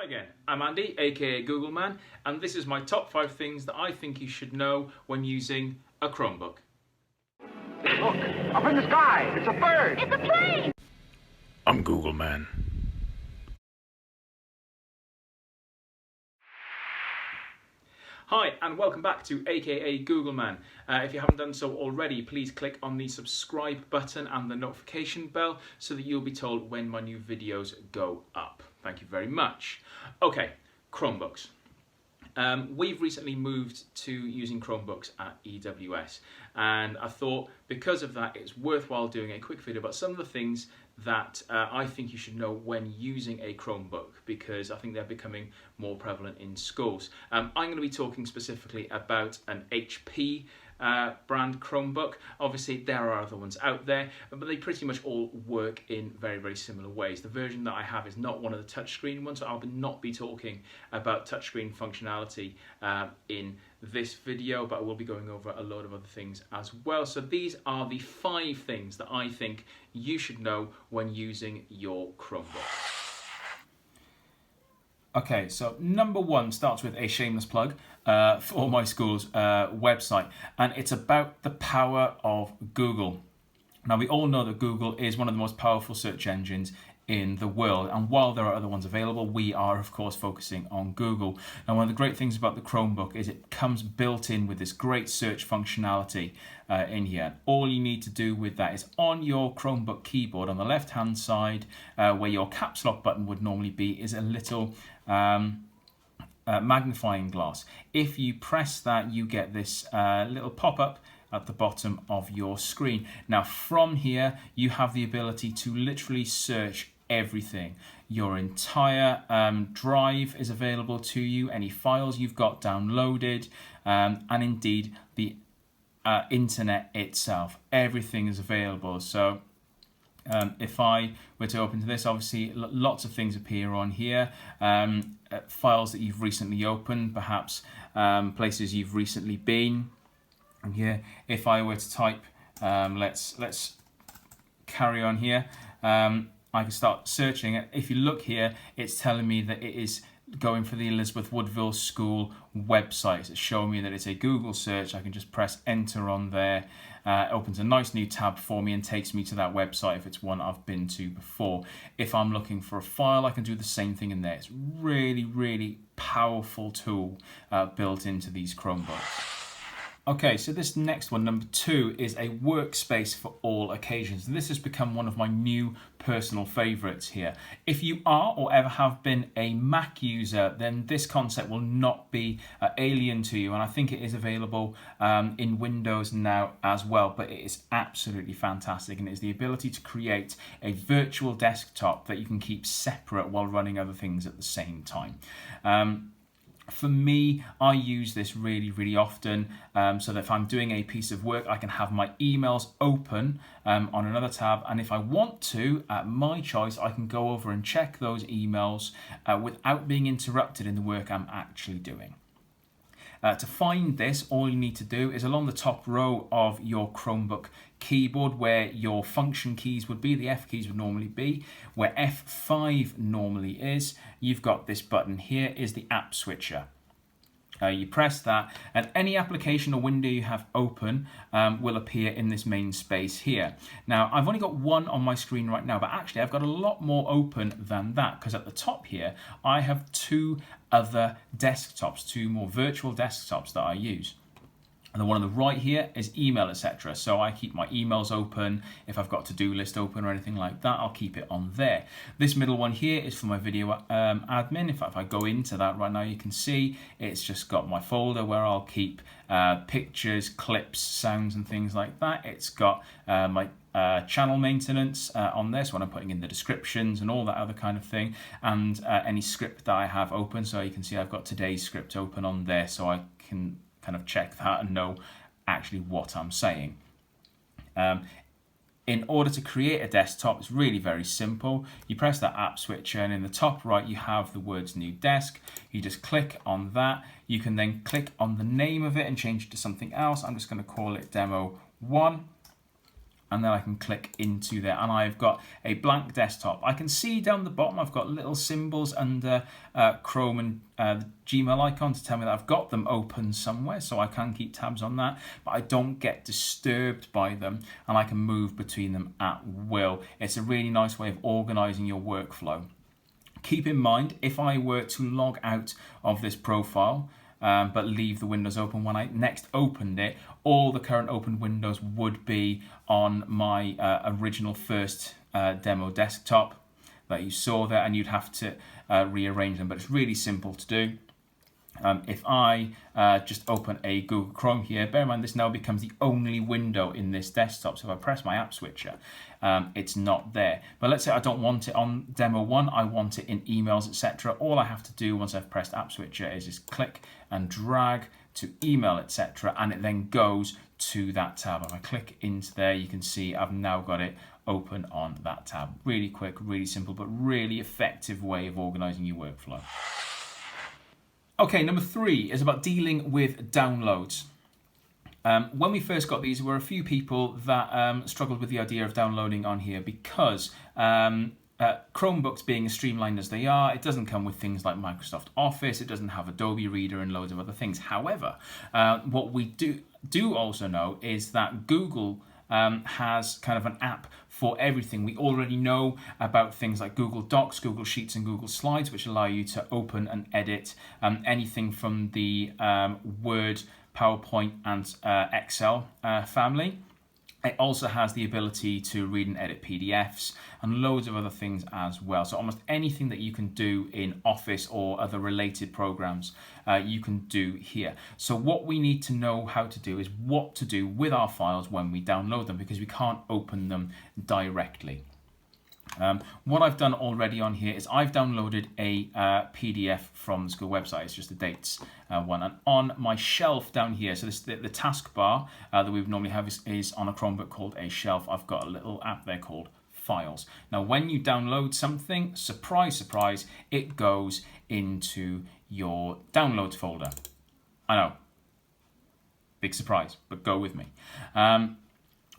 Hi again, I'm Andy, aka Googleman, and this is my top 5 things that I think you should know when using a Chromebook. Look, up in the sky, it's a bird. It's a plane! I'm Googleman. Hi and welcome back to aka Googleman. If you haven't done so already, please click on the subscribe button and the notification bell so that you'll be told when my new videos go up. Thank you very much. Okay, Chromebooks. We've recently moved to using Chromebooks at EWS, and I thought because of that it's worthwhile doing a quick video about some of the things that I think you should know when using a Chromebook, because I think they're becoming more prevalent in schools. I'm going to be talking specifically about an HP brand Chromebook. Obviously there are other ones out there, but they pretty much all work in very, very similar ways. The version that I have is not one of the touchscreen ones, so I'll not be talking about touchscreen functionality in this video, but I will be going over a load of other things as well. So these are the 5 things that I think you should know when using your Chromebook. Okay, so number 1 starts with a shameless plug for my school's website, and it's about the power of Google. Now, we all know that Google is one of the most powerful search engines in the world, and while there are other ones available, we are of course focusing on Google. Now, one of the great things about the Chromebook is it comes built in with this great search functionality in here. All you need to do with that is on your Chromebook keyboard on the left hand side, where your caps lock button would normally be, is a little magnifying glass. If you press that, you get this little pop-up at the bottom of your screen. Now from here you have the ability to literally search everything. Your entire drive is available to you, any files you've got downloaded, and indeed the internet itself. Everything is available. So if I were to open to this, obviously lots of things appear on here. Files that you've recently opened, perhaps places you've recently been. And here, if I were to type, let's carry on here. I can start searching. If you look here, it's telling me that it is going for the Elizabeth Woodville School website. It's showing me that it's a Google search. I can just press enter on there. It opens a nice new tab for me and takes me to that website if it's one I've been to before. If I'm looking for a file, I can do the same thing in there. It's really, really powerful tool built into these Chromebooks. Okay, so this next one, number 2, is a workspace for all occasions. And this has become one of my new personal favorites here. If you are or ever have been a Mac user, then this concept will not be alien to you. And I think it is available in Windows now as well, but it is absolutely fantastic. And it is the ability to create a virtual desktop that you can keep separate while running other things at the same time. For me, I use this really, really often so that if I'm doing a piece of work, I can have my emails open on another tab. And if I want to, at my choice, I can go over and check those emails without being interrupted in the work I'm actually doing. To find this, all you need to do is along the top row of your Chromebook keyboard, where your function keys would be, the F keys would normally be, where F5 normally is, you've got this button here, is the app switcher. You press that and any application or window you have open will appear in this main space here. Now, I've only got one on my screen right now, but actually I've got a lot more open than that, because at the top here I have 2 other desktops, 2 more virtual desktops that I use. And the one on the right here is email, etc. So I keep my emails open. If I've got to-do list open or anything like that, I'll keep it on there. This middle one here is for my video admin. In fact, if I go into that right now, you can see it's just got my folder where I'll keep pictures, clips, sounds and things like that. It's got my channel maintenance on this when I'm putting in the descriptions and all that other kind of thing, and any script that I have open. So you can see I've got today's script open on there, so I can kind of check that and know actually what I'm saying. In order to create a desktop, it's really very simple. You press that app switcher, and in the top right you have the words new desk. You just click on that. You can then click on the name of it and change it to something else. I'm just going to call it demo 1. and then I can click into there, and I've got a blank desktop. I can see down the bottom I've got little symbols under Chrome and the Gmail icon to tell me that I've got them open somewhere, so I can keep tabs on that, but I don't get disturbed by them, and I can move between them at will. It's a really nice way of organizing your workflow. Keep in mind, if I were to log out of this profile, but leave the windows open, when I next opened it, all the current open windows would be on my original first demo desktop that you saw there, and you'd have to rearrange them, but it's really simple to do. If I just open a Google Chrome here, bear in mind this now becomes the only window in this desktop, so if I press my app switcher, it's not there. But let's say I don't want it on demo 1, I want it in emails, etc. All I have to do once I've pressed app switcher is just click and drag to email, etc., and it then goes to that tab. If I click into there, you can see I've now got it open on that tab. Really quick, really simple, but really effective way of organizing your workflow. Okay, number 3 is about dealing with downloads. When we first got these, there were a few people that struggled with the idea of downloading on here because Chromebooks, being as streamlined as they are, it doesn't come with things like Microsoft Office, it doesn't have Adobe Reader and loads of other things. However, what we do also know is that Google has kind of an app for everything. We already know about things like Google Docs, Google Sheets and Google Slides, which allow you to open and edit anything from the Word, PowerPoint and Excel family. It also has the ability to read and edit PDFs and loads of other things as well. So almost anything that you can do in Office or other related programs, you can do here. So what we need to know how to do is what to do with our files when we download them, because we can't open them directly. What I've done already on here is I've downloaded a PDF from the school website. It's just the dates one, and on my shelf down here, so this the taskbar that we would normally have is on a Chromebook called a shelf. I've got a little app there called Files. Now when you download something, surprise surprise, it goes into your downloads folder. I know, big surprise, but go with me.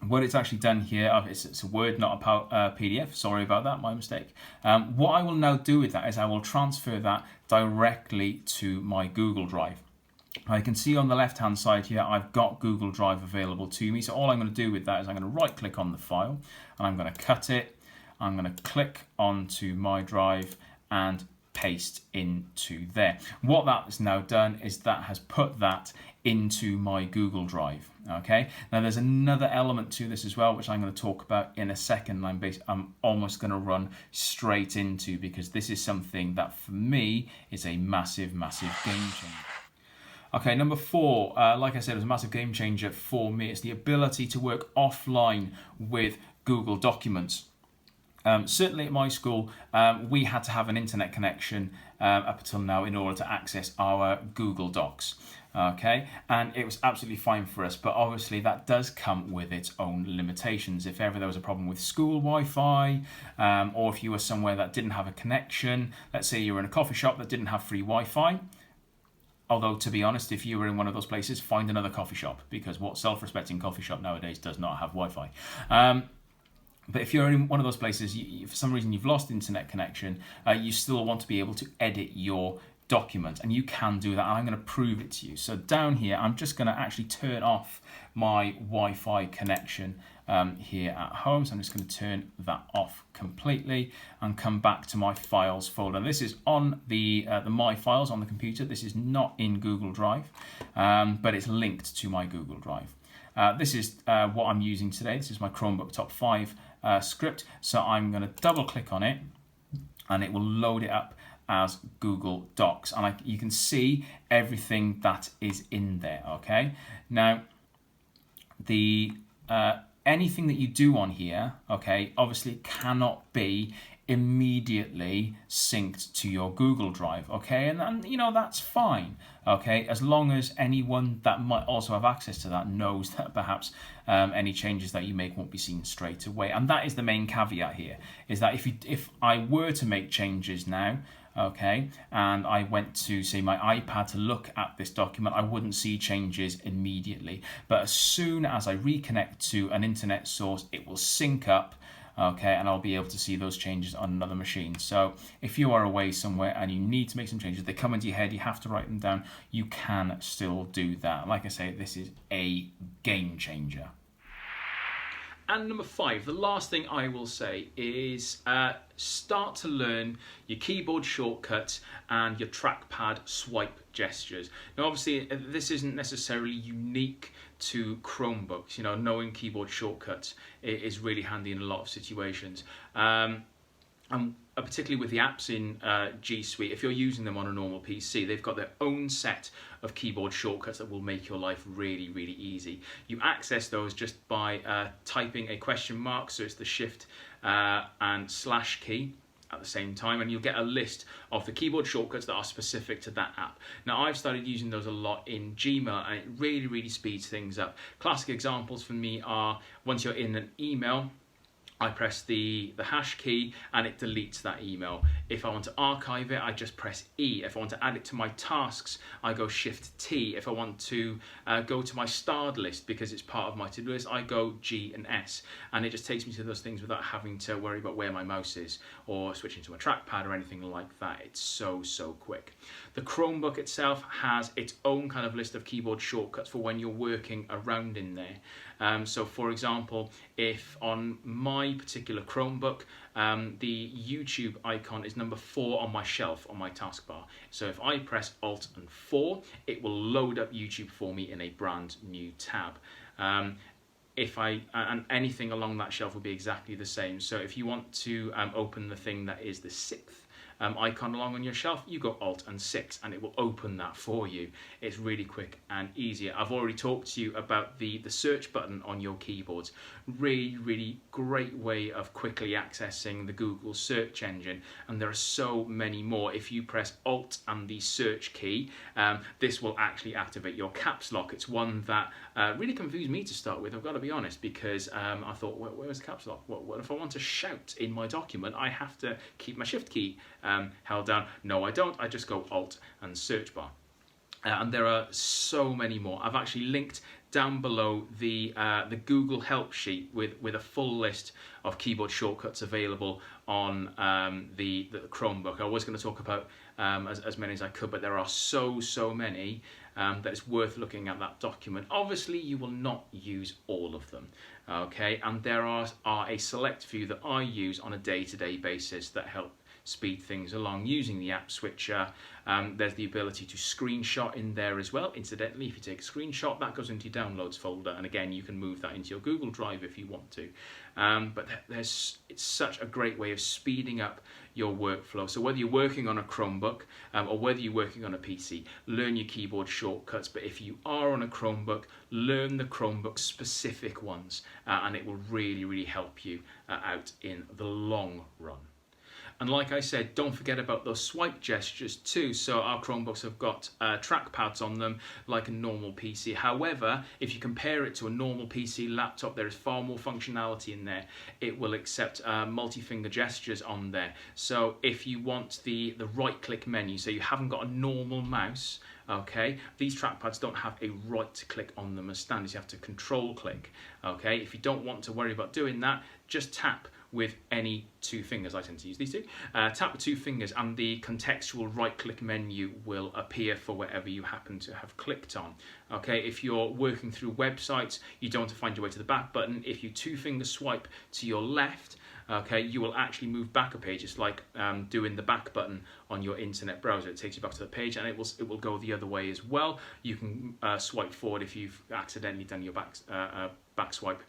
What it's actually done here, it's a Word, not a PDF. Sorry about that, my mistake. What I will now do with that is I will transfer that directly to my Google Drive. I can see on the left hand side here I've got Google Drive available to me. So all I'm going to do with that is I'm going to right click on the file and I'm going to cut it. I'm going to click onto my drive and paste into there. What that has now done is that has put that into my Google Drive. Okay, now there's another element to this as well, which I'm going to talk about in a second. I'm almost going to run straight into, because this is something that for me is a massive game changer. Okay, number 4, like I said, is a massive game changer for me. It's the ability to work offline with Google Documents. Certainly at my school, we had to have an internet connection up until now in order to access our Google Docs. Okay, and it was absolutely fine for us, but obviously that does come with its own limitations. If ever there was a problem with school Wi-Fi, or if you were somewhere that didn't have a connection, let's say you were in a coffee shop that didn't have free Wi-Fi, although to be honest, if you were in one of those places, find another coffee shop, because what self-respecting coffee shop nowadays does not have Wi-Fi? But if you're in one of those places, for some reason you've lost internet connection, you still want to be able to edit your document, and you can do that, and I'm going to prove it to you. So down here, I'm just going to actually turn off my Wi-Fi connection here at home. So I'm just going to turn that off completely and come back to my files folder. This is on the My Files on the computer. This is not in Google Drive, but it's linked to my Google Drive. This is what I'm using today. This is my Chromebook Top 5 script. So I'm going to double click on it and it will load it up as Google Docs, and you can see everything that is in there. Okay, now the anything that you do on here, okay, obviously cannot be immediately synced to your Google Drive, okay, and you know, that's fine, okay, as long as anyone that might also have access to that knows that perhaps any changes that you make won't be seen straight away. And that is the main caveat here, is that if I were to make changes now, okay, and I went to, say, my iPad to look at this document, I wouldn't see changes immediately. But as soon as I reconnect to an internet source, it will sync up, okay, and I'll be able to see those changes on another machine. So if you are away somewhere and you need to make some changes, they come into your head, you have to write them down, you can still do that. Like I say, this is a game changer. And number 5, the last thing I will say is start to learn your keyboard shortcuts and your trackpad swipe gestures. Now obviously this isn't necessarily unique to Chromebooks. You know, knowing keyboard shortcuts is really handy in a lot of situations. And particularly with the apps in G Suite, if you're using them on a normal PC, they've got their own set of keyboard shortcuts that will make your life really, really easy. You access those just by typing a question mark, so it's the Shift and slash key at the same time, and you'll get a list of the keyboard shortcuts that are specific to that app. Now I've started using those a lot in Gmail, and it really, really speeds things up. Classic examples for me are once you're in an email, I press the hash key and it deletes that email. If I want to archive it, I just press E. If I want to add it to my tasks, I go Shift T. If I want to go to my starred list because it's part of my to-do list, I go G and S. And it just takes me to those things without having to worry about where my mouse is or switching to a trackpad or anything like that. It's so, so quick. The Chromebook itself has its own kind of list of keyboard shortcuts for when you're working around in there. So for example, if on my particular Chromebook, the YouTube icon is number 4 on my shelf on my taskbar. So if I press Alt and 4, it will load up YouTube for me in a brand new tab. And anything along that shelf will be exactly the same. So if you want to open the thing that is the 6th icon along on your shelf, you go Alt and 6 and it will open that for you. It's really quick and easier. I've already talked to you about the search button on your keyboards. Really, really great way of quickly accessing the Google search engine, and there are so many more. If you press Alt and the search key, this will actually activate your caps lock. It's one that really confused me to start with, I've got to be honest, because I thought, where's the caps lock? What if I want to shout in my document? I have to keep my Shift key held down. No, I don't. I just go Alt and search bar. And there are so many more. I've actually linked down below the Google help sheet with a full list of keyboard shortcuts available on the Chromebook. I was going to talk about as many as I could, but there are so many that it's worth looking at that document. Obviously, you will not use all of them, okay? And there are a select few that I use on a day-to-day basis that help speed things along using the app switcher. There's the ability to screenshot in there as well. Incidentally, if you take a screenshot, that goes into your downloads folder, and again, you can move that into your Google Drive if you want to. But it's such a great way of speeding up your workflow. So whether you're working on a Chromebook or whether you're working on a PC, learn your keyboard shortcuts. But if you are on a Chromebook, learn the Chromebook specific ones, and it will really, really help you out in the long run. And like I said, don't forget about those swipe gestures too. So our Chromebooks have got trackpads on them like a normal PC. However, if you compare it to a normal PC laptop, there is far more functionality in there. It will accept multi-finger gestures on there. So if you want the right-click menu, so you haven't got a normal mouse, okay, these trackpads don't have a right click on them as standard. You have to control click, okay? If you don't want to worry about doing that, just tap with any 2 fingers. I tend to use these 2. Tap with 2 fingers and the contextual right click menu will appear for whatever you happen to have clicked on. Okay, if you're working through websites, you don't want to find your way to the back button. If you 2 finger swipe to your left, okay, you will actually move back a page. It's like doing the back button on your internet browser. It takes you back to the page, and it will go the other way as well. You can swipe forward if you've accidentally done your back swipe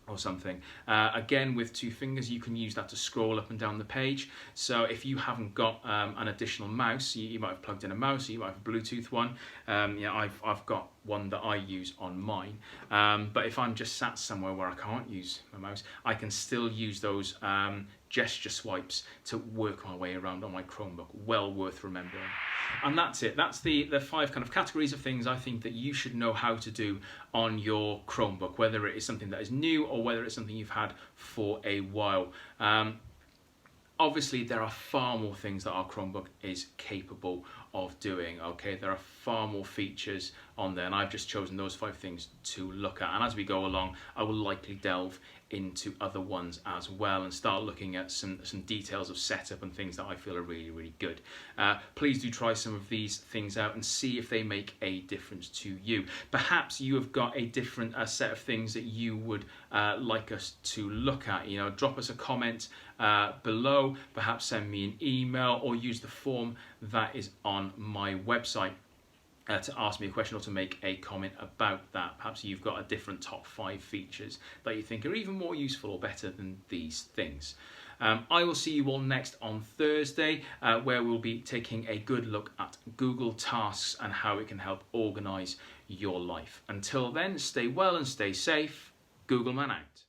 or something. Again, with 2 fingers, you can use that to scroll up and down the page. So if you haven't got an additional mouse, you might have plugged in a mouse, or you might have a Bluetooth one. I've got one that I use on mine. But if I'm just sat somewhere where I can't use my mouse, I can still use those gesture swipes to work my way around on my Chromebook. Well worth remembering. And that's it. That's the 5 kind of categories of things I think that you should know how to do on your Chromebook, whether it is something that is new or whether it's something you've had for a while. Obviously, there are far more things that our Chromebook is capable of doing. Okay, there are far more features on there, and I've just chosen those 5 things to look at. And as we go along, I will likely delve into other ones as well and start looking at some details of setup and things that I feel are really, really good. Please do try some of these things out and see if they make a difference to you. Perhaps you have got a different set of things that you would like us to look at. You know, drop us a comment below, perhaps send me an email or use the form that is on my website to ask me a question or to make a comment about that. Perhaps you've got a different top 5 features that you think are even more useful or better than these things. I will see you all next on Thursday, where we'll be taking a good look at Google Tasks and how it can help organize your life. Until then, stay well and stay safe. Googleman out.